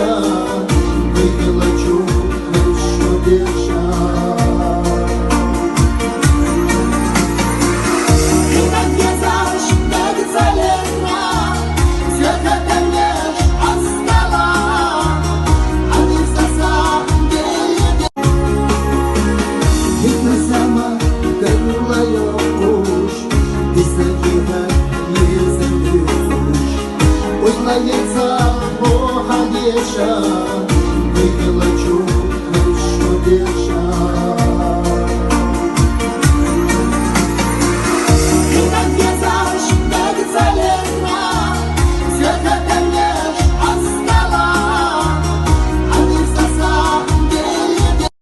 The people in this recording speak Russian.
ходеша, выпила чудо держа. И как вязаешь, как залезла, все это лишь остала, а ты в деле. И ты сама крылая пуш, и закида не завезешь. Ой, лається Бога єша.